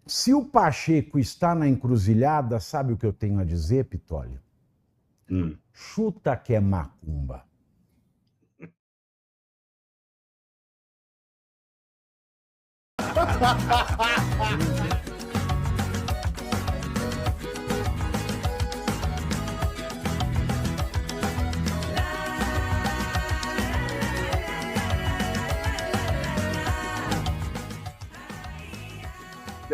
Se o Pacheco está na encruzilhada, sabe o que eu tenho a dizer, Pitólio? Chuta que é macumba.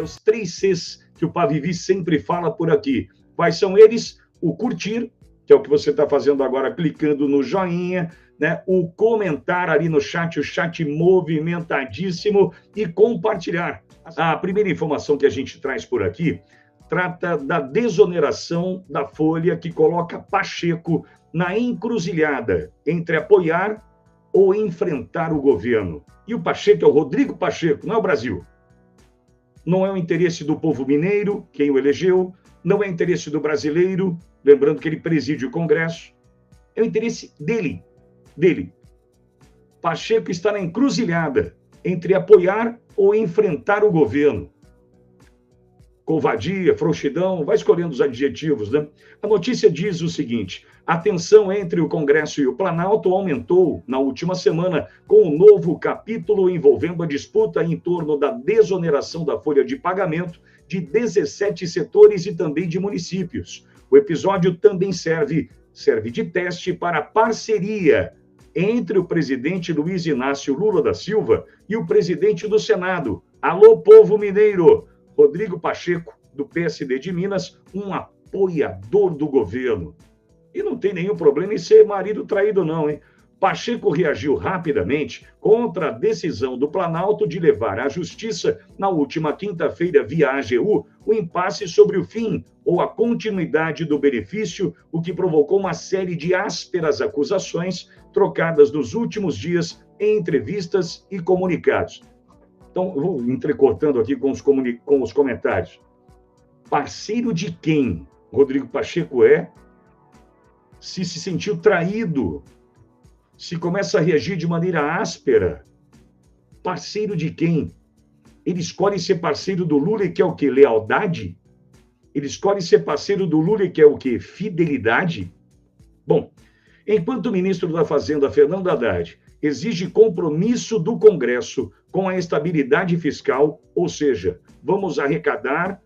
Os 3 Cs que o Pavivi sempre fala por aqui. Quais são eles? O curtir, que é o que você está fazendo agora, clicando no joinha, né? O comentar ali no chat, o chat movimentadíssimo, e compartilhar. A primeira informação que a gente traz por aqui trata da desoneração da Folha, que coloca Pacheco na encruzilhada entre apoiar ou enfrentar o governo. E o Pacheco é o Rodrigo Pacheco, não é o Brasil. Não é o interesse do povo mineiro, quem o elegeu, não é o interesse do brasileiro, lembrando que ele preside o Congresso, é o interesse dele. Pacheco está na encruzilhada entre apoiar ou enfrentar o governo. Covardia, frouxidão, vai escolhendo os adjetivos, né? A notícia diz o seguinte: a tensão entre o Congresso e o Planalto aumentou na última semana com um novo capítulo envolvendo a disputa em torno da desoneração da folha de pagamento de 17 setores e também de municípios. O episódio também serve de teste para a parceria entre o presidente Luiz Inácio Lula da Silva e o presidente do Senado. Alô, povo mineiro! Rodrigo Pacheco, do PSD de Minas, um apoiador do governo. E não tem nenhum problema em ser marido traído, não, hein? Pacheco reagiu rapidamente contra a decisão do Planalto de levar à Justiça, na última quinta-feira, via AGU, o impasse sobre o fim ou a continuidade do benefício, o que provocou uma série de ásperas acusações trocadas nos últimos dias em entrevistas e comunicados. Então, eu vou entrecortando aqui com os comentários. Parceiro de quem Rodrigo Pacheco é? Se sentiu traído, se começa a reagir de maneira áspera, parceiro de quem? Ele escolhe ser parceiro do Lula e quer o quê? Lealdade? Ele escolhe ser parceiro do Lula e quer o quê? Fidelidade? Bom, enquanto o ministro da Fazenda, Fernando Haddad, exige compromisso do Congresso com a estabilidade fiscal, ou seja, vamos arrecadar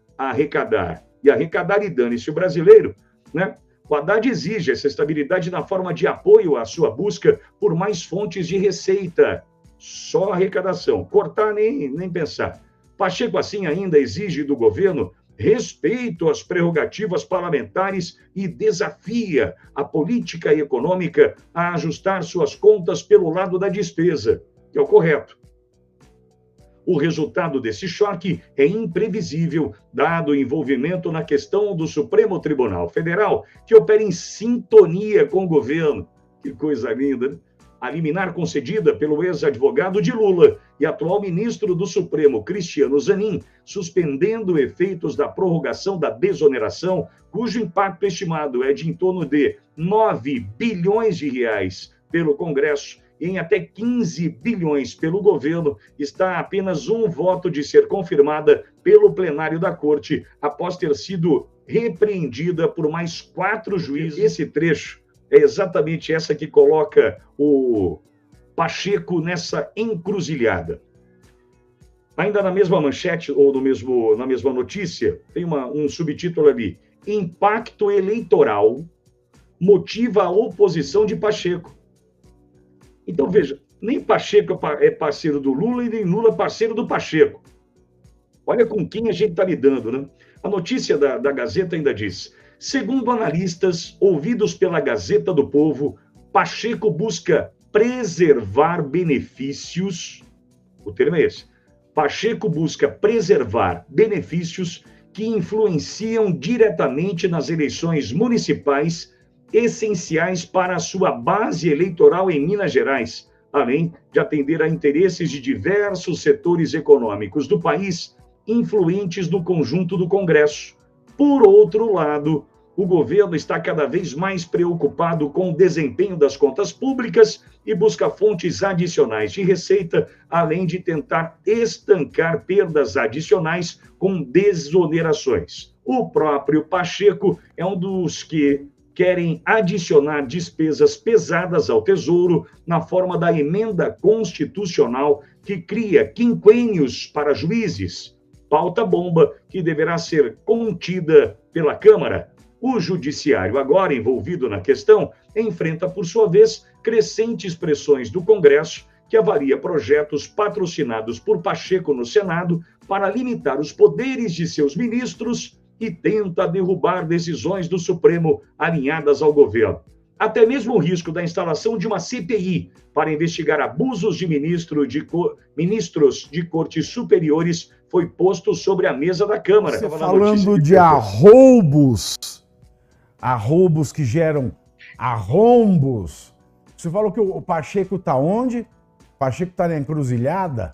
e dane-se o brasileiro, né? O Haddad exige essa estabilidade na forma de apoio à sua busca por mais fontes de receita. Só arrecadação, cortar nem pensar. Pacheco, assim, ainda exige do governo respeito às prerrogativas parlamentares e desafia a política econômica a ajustar suas contas pelo lado da despesa, que é o correto. O resultado desse choque é imprevisível, dado o envolvimento na questão do Supremo Tribunal Federal, que opera em sintonia com o governo. Que coisa linda, né? A liminar concedida pelo ex-advogado de Lula e atual ministro do Supremo, Cristiano Zanin, suspendendo efeitos da prorrogação da desoneração, cujo impacto estimado é de em torno de 9 bilhões de reais pelo Congresso, em até 15 bilhões pelo governo, está a apenas um voto de ser confirmada pelo plenário da Corte, após ter sido repreendida por mais 4 juízes. Esse trecho é exatamente essa que coloca o Pacheco nessa encruzilhada. Ainda na mesma manchete, ou na mesma notícia, tem um subtítulo ali: impacto eleitoral motiva a oposição de Pacheco. Então, veja, nem Pacheco é parceiro do Lula e nem Lula parceiro do Pacheco. Olha com quem a gente está lidando, né? A notícia da Gazeta ainda diz: segundo analistas ouvidos pela Gazeta do Povo, Pacheco busca preservar benefícios. O termo é esse. Pacheco busca preservar benefícios que influenciam diretamente nas eleições municipais essenciais para a sua base eleitoral em Minas Gerais, além de atender a interesses de diversos setores econômicos do país, influentes no conjunto do Congresso. Por outro lado, o governo está cada vez mais preocupado com o desempenho das contas públicas e busca fontes adicionais de receita, além de tentar estancar perdas adicionais com desonerações. O próprio Pacheco é um dos que querem adicionar despesas pesadas ao Tesouro na forma da emenda constitucional que cria quinquênios para juízes. Pauta bomba que deverá ser contida pela Câmara. O Judiciário, agora envolvido na questão, enfrenta, por sua vez, crescentes pressões do Congresso, que avalia projetos patrocinados por Pacheco no Senado para limitar os poderes de seus ministros e tenta derrubar decisões do Supremo alinhadas ao governo. Até mesmo o risco da instalação de uma CPI para investigar abusos de ministros de cortes superiores foi posto sobre a mesa da Câmara. Você falando de arroubos que geram arrombos. Você falou que o Pacheco está onde? O Pacheco está na encruzilhada?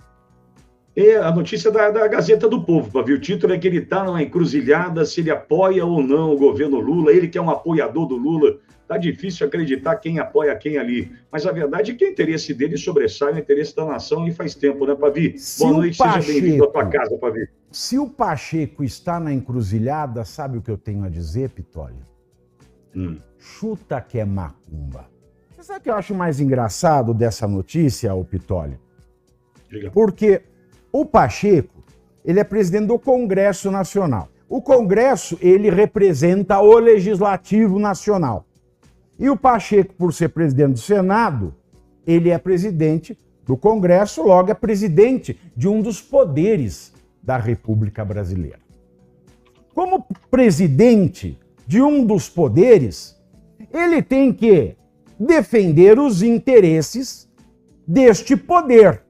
É a notícia da Gazeta do Povo, Pavio. O título é que ele está numa encruzilhada, se ele apoia ou não o governo Lula. Ele que é um apoiador do Lula. Está difícil acreditar quem apoia quem ali. Mas a verdade é que o interesse dele sobressai o interesse da nação e faz tempo, né, Pavi? Boa noite, seja bem-vindo à tua casa, Pavi. Se o Pacheco está na encruzilhada, sabe o que eu tenho a dizer, Pitoli? Chuta que é macumba. Você sabe o que eu acho mais engraçado dessa notícia, ô Pitoli? Diga. Porque o Pacheco, ele é presidente do Congresso Nacional. O Congresso, ele representa o Legislativo Nacional. E o Pacheco, por ser presidente do Senado, ele é presidente do Congresso, logo é presidente de um dos poderes da República Brasileira. Como presidente de um dos poderes, ele tem que defender os interesses deste poder.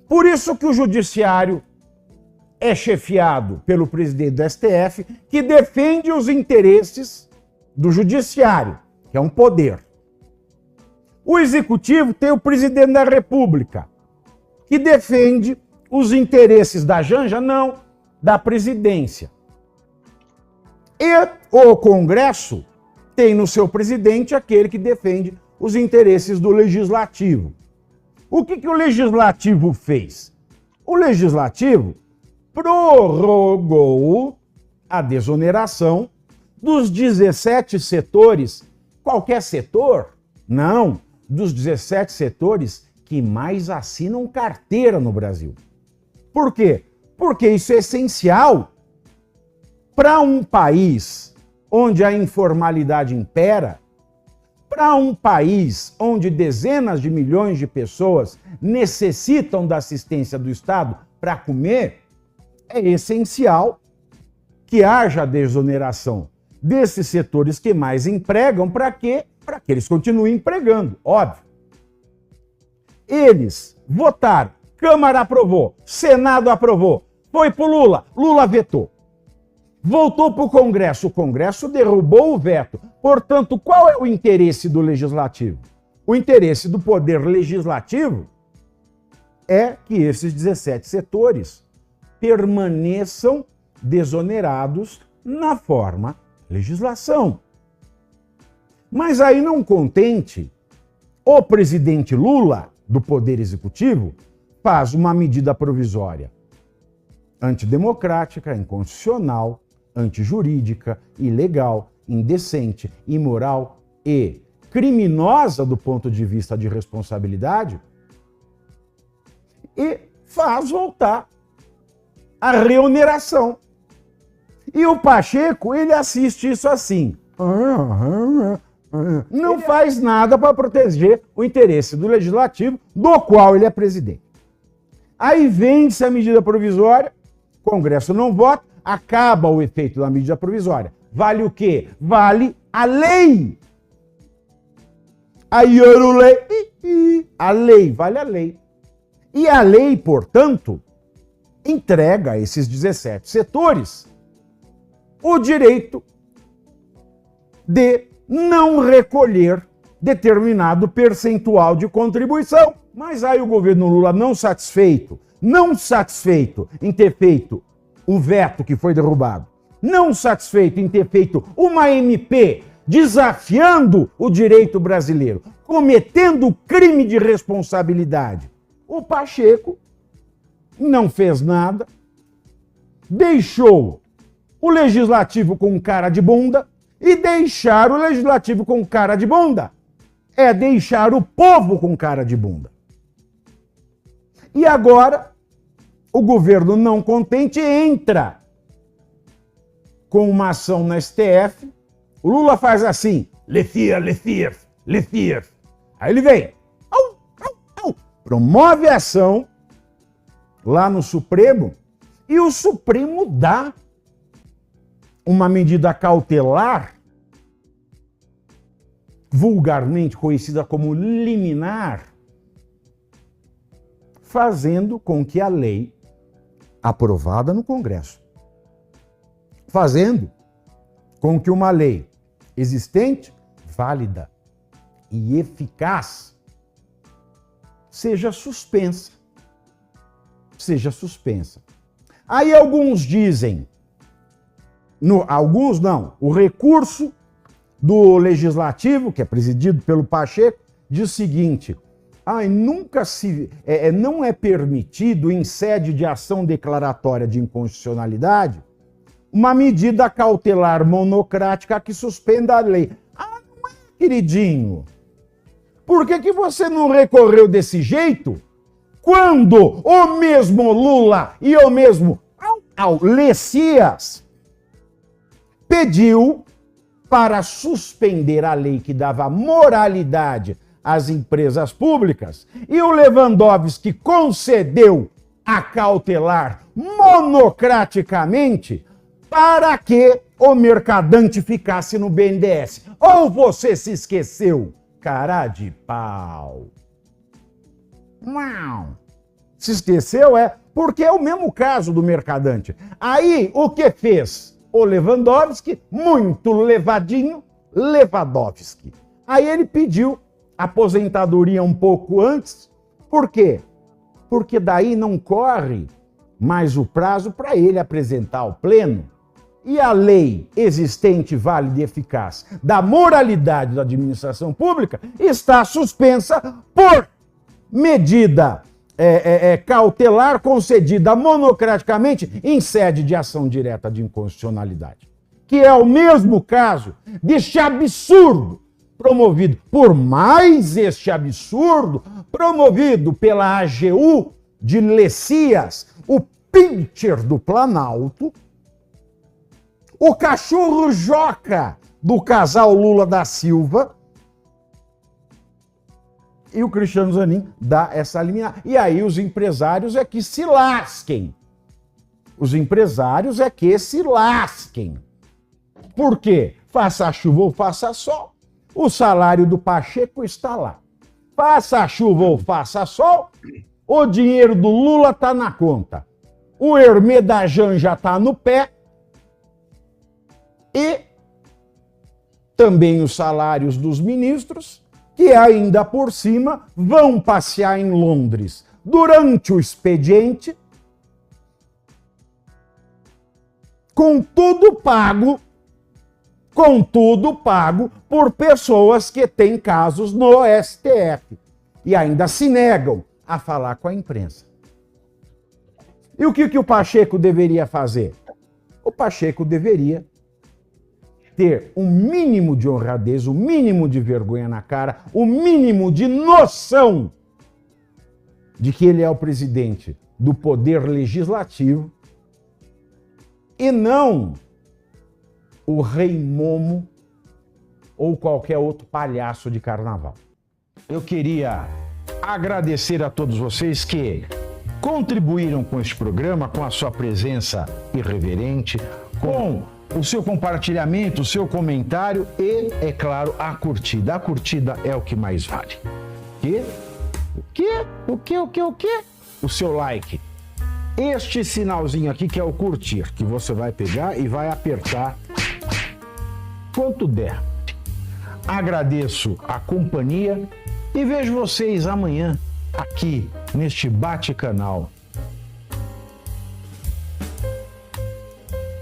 Por isso que o Judiciário é chefiado pelo presidente do STF, que defende os interesses do Judiciário, que é um poder. O Executivo tem o presidente da República, que defende os interesses da Janja, não, da presidência. E o Congresso tem no seu presidente aquele que defende os interesses do Legislativo. O que o Legislativo fez? O Legislativo prorrogou a desoneração dos 17 setores. Qualquer setor? Não, dos 17 setores que mais assinam carteira no Brasil. Por quê? Porque isso é essencial para um país onde a informalidade impera, para um país onde dezenas de milhões de pessoas necessitam da assistência do Estado para comer, é essencial que haja desoneração desses setores que mais empregam. Para quê? Para que eles continuem empregando, óbvio. Eles votaram, Câmara aprovou, Senado aprovou, foi pro Lula, Lula vetou. Voltou para o Congresso derrubou o veto. Portanto, qual é o interesse do Legislativo? O interesse do Poder Legislativo é que esses 17 setores permaneçam desonerados na forma legislação. Mas aí, não contente, o presidente Lula, do Poder Executivo, faz uma medida provisória antidemocrática, inconstitucional, antijurídica, ilegal, indecente, imoral e criminosa do ponto de vista de responsabilidade, e faz voltar a reoneração. E o Pacheco, ele assiste isso assim. Não faz nada para proteger o interesse do Legislativo, do qual ele é presidente. Aí vence a medida provisória, o Congresso não vota, acaba o efeito da medida provisória. Vale o quê? Vale a lei. A lei, vale a lei. E a lei, portanto, entrega a esses 17 setores o direito de não recolher determinado percentual de contribuição. Mas aí o governo Lula, não satisfeito em ter feito o veto que foi derrubado, não satisfeito em ter feito uma MP desafiando o direito brasileiro, cometendo crime de responsabilidade, o Pacheco não fez nada, deixou o legislativo com cara de bunda, e deixar o legislativo com cara de bunda é deixar o povo com cara de bunda. E agora, o governo não contente entra com uma ação na STF. O Lula faz assim, le tire. Aí ele vem, promove a ação lá no Supremo e o Supremo dá uma medida cautelar, vulgarmente conhecida como liminar, fazendo com que a lei aprovada no Congresso, fazendo com que uma lei existente, válida e eficaz seja suspensa. Aí alguns dizem, alguns não, o recurso do Legislativo, que é presidido pelo Pacheco, diz o seguinte: não é permitido, em sede de ação declaratória de inconstitucionalidade, uma medida cautelar monocrática que suspenda a lei. Não é, queridinho? Por que você não recorreu desse jeito quando o mesmo Lula e o mesmo Lessias pediu para suspender a lei que dava moralidade às empresas públicas e o Lewandowski concedeu a cautelar monocraticamente para que o mercadante ficasse no BNDES? Ou você se esqueceu, cara de pau? Não. Se esqueceu, porque é o mesmo caso do mercadante. Aí, o que fez o Lewandowski? Muito levadinho, Lewandowski. Aí ele pediu aposentadoria um pouco antes. Por quê? Porque daí não corre mais o prazo para ele apresentar ao pleno. E a lei existente, válida e eficaz da moralidade da administração pública está suspensa por medida cautelar concedida monocraticamente em sede de ação direta de inconstitucionalidade. Que é o mesmo caso deste absurdo promovido, por mais este absurdo, promovido pela AGU de Lessias, o pincher do Planalto, o cachorro Joca do casal Lula da Silva, e o Cristiano Zanin dá essa liminar. E aí os empresários é que se lasquem. Por quê? Faça chuva ou faça sol, o salário do Pacheco está lá. Faça chuva ou faça sol, o dinheiro do Lula está na conta. O Hermê da Janja está no pé. E também os salários dos ministros, que ainda por cima vão passear em Londres durante o expediente, com tudo pago por pessoas que têm casos no STF e ainda se negam a falar com a imprensa. E o que o Pacheco deveria fazer? O Pacheco deveria ter um mínimo de honradez, o mínimo de vergonha na cara, o mínimo de noção de que ele é o presidente do poder legislativo e não o Rei Momo ou qualquer outro palhaço de carnaval. Eu queria agradecer a todos vocês que contribuíram com este programa, com a sua presença irreverente, com o seu compartilhamento, o seu comentário e, é claro, a curtida. A curtida é o que mais vale. O quê? O seu like. Este sinalzinho aqui que é o curtir, que você vai pegar e vai apertar quanto der. Agradeço a companhia e vejo vocês amanhã aqui neste Bate-Canal